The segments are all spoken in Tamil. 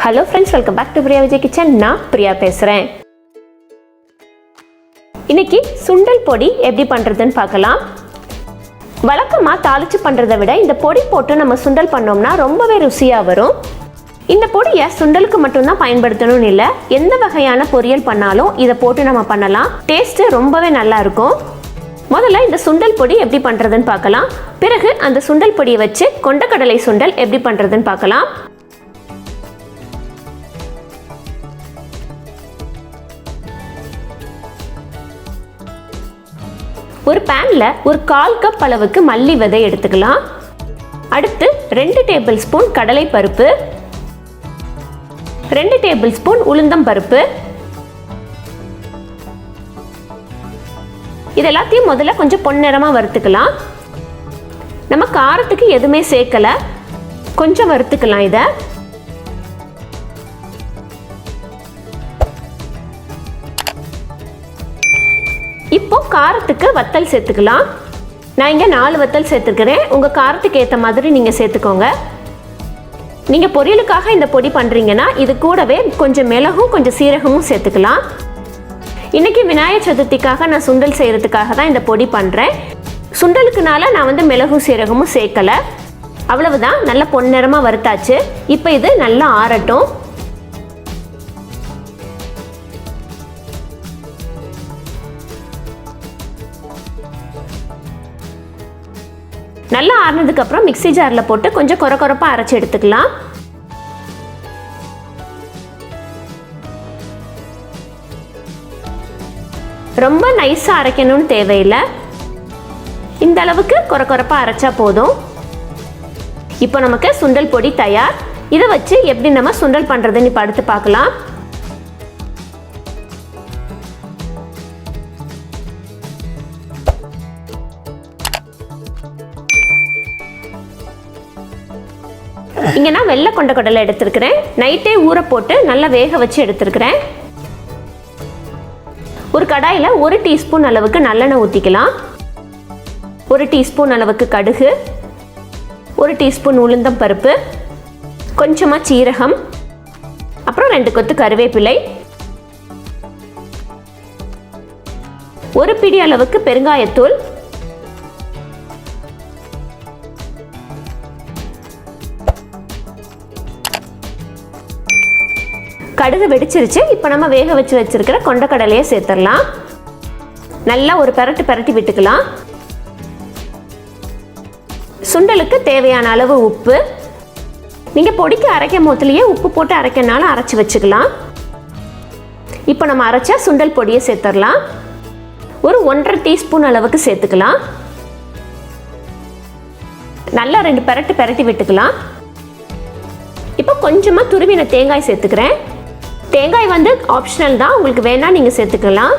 Hello friends, welcome back to Priya Vijay kitchen. நான் பிரியா பேசுகிறேன். இன்னைக்கு சுண்டல் பொடி எப்படி பண்ணுறதுன்னு பார்க்கலாம். வழக்கமாக தாளித்து பண்ணுறதை விட இந்த பொடி போட்டு நம்ம சுண்டல் பண்ணோம்னா ரொம்பவே ருசியாக வரும். இந்த பொடியை சுண்டலுக்கு மட்டும்தான் பயன்படுத்தணும்னு இல்லை, எந்த வகையான பொரியல் பண்ணாலும் இதை போட்டு நம்ம பண்ணலாம். டேஸ்ட்டு ரொம்பவே நல்லா இருக்கும். முதல்ல இந்த சுண்டல் பொடி எப்படி பண்ணுறதுன்னு பார்க்கலாம். பிறகு அந்த சுண்டல் பொடியை வச்சு கொண்டக்கடலை சுண்டல் எப்படி பண்ணுறதுன்னு பார்க்கலாம். ஒரு பேன்ல ஒரு 1/4 கப் அளவுக்கு மல்லி விதை எடுத்துக்கலாம். அடுத்து 2 டேபிள் ஸ்பூன் கடலை பருப்பு, 2 டேபிள் ஸ்பூன் உளுந்தம் பருப்பு. இது எல்லாத்தையும் முதல்ல கொஞ்சம் பொன்னிறமா வறுத்துக்கலாம். நம்ம காரத்துக்கு எதுவுமே சேர்க்கல, கொஞ்சம் வறுத்துக்கலாம். இதை இப்போ காரத்துக்கு வத்தல் சேர்த்துக்கலாம். நான் இங்கே 4 வத்தல் சேர்த்துக்கிறேன். உங்கள் காரத்துக்கு ஏற்ற மாதிரி நீங்கள் சேர்த்துக்கோங்க. நீங்கள் பொரியலுக்காக இந்த பொடி பண்ணுறீங்கன்னா இது கூடவே கொஞ்சம் மிளகும் கொஞ்சம் சீரகமும் சேர்த்துக்கலாம். இன்றைக்கி விநாயகர் சதுர்த்திக்காக நான் சுண்டல் செய்கிறதுக்காக தான் இந்த பொடி பண்ணுறேன். சுண்டலுக்குனால நான் மிளகும் சீரகமும் சேர்க்கலை. அவ்வளவுதான், நல்லா பொன்னிறமாக வறுத்தாச்சு. இப்போ இது நல்லா ஆறட்டும். நல்லா ஆறினதுக்கு அப்புறம் மிக்ஸி ஜாரில் போட்டு கொஞ்சம் கொரகொரப்பாக அரைச்சி எடுத்துக்கலாம். ரொம்ப நைஸாக அரைக்கணும்னு தேவையில்லை, இந்த அளவுக்கு கொரகொரப்பாக அரைச்சா போதும். இப்போ நமக்கு சுண்டல் பொடி தயார். இதை வச்சு எப்படி நம்ம சுண்டல் பண்ணுறதுன்னு இப்போ அடுத்து பார்க்கலாம். இங்கே நான் வெள்ளை கொண்டக்கடலை எடுத்துருக்கிறேன். நைட்டே ஊற போட்டு நல்லா வேக வச்சு எடுத்துருக்கிறேன். ஒரு கடாயில் 1 டீஸ்பூன் அளவுக்கு நல்லெண்ணெய் ஊற்றிக்கலாம். 1 டீஸ்பூன் அளவுக்கு கடுகு, 1 டீஸ்பூன் உளுந்தம் பருப்பு, கொஞ்சமாக சீரகம், அப்புறம் 2 கொத்து கருவேப்பிலை, 1 பிடி அளவுக்கு பெருங்காயத்தூள், கடுகு வெடிச்சிருச்சு. இப்போ நம்ம வேக வச்சு வச்சிருக்கிற கொண்டக்கடலையை சேர்த்துடலாம். நல்லா ஒரு பெரட்டி விட்டுக்கலாம். சுண்டலுக்கு தேவையான அளவு உப்பு. நீங்கள் பொடிக்கு அரைக்கும் போதுலேயே உப்பு போட்டு அரைக்கனாலும் அரைச்சி வச்சுக்கலாம். இப்போ நம்ம அரைச்ச சுண்டல் பொடியை சேர்த்துடலாம். ஒரு 1.5 டீஸ்பூன் அளவுக்கு சேர்த்துக்கலாம். நல்லா 2 பெரட்டி விட்டுக்கலாம். இப்போ கொஞ்சமாக துருவின தேங்காய் சேர்த்துக்கிறேன். தேங்காய் ஆப்ஷனல் தான், உங்களுக்கு வேணா நீங்கள் சேர்த்துக்கலாம்.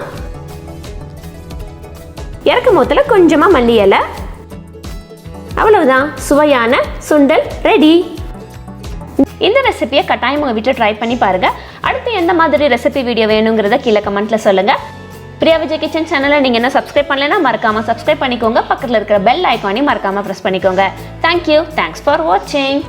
இறக்கும் போதில் கொஞ்சமாக மல்லி இலை. அவ்வளவுதான், சுவையான சுண்டல் ரெடி. இந்த ரெசிபியை கட்டாயம் உங்கள் வீட்டில் ட்ரை பண்ணி பாருங்கள். அடுத்து எந்த மாதிரி ரெசிபி வீடியோ வேணுங்கிறத கீழே கமெண்ட்டில் சொல்லுங்கள். பிரியா விஜய் கிச்சன் சேனலை நீங்கள் என்ன சப்ஸ்கிரைப் பண்ணலைன்னா மறக்காமல் சப்ஸ்கிரைப் பண்ணிக்கோங்க. பக்கத்தில் இருக்கிற பெல் ஐக்கானையும் மறக்காமல் ப்ரெஸ் பண்ணிக்கோங்க. தேங்க்யூ. தேங்க்ஸ் ஃபார் வாட்சிங்.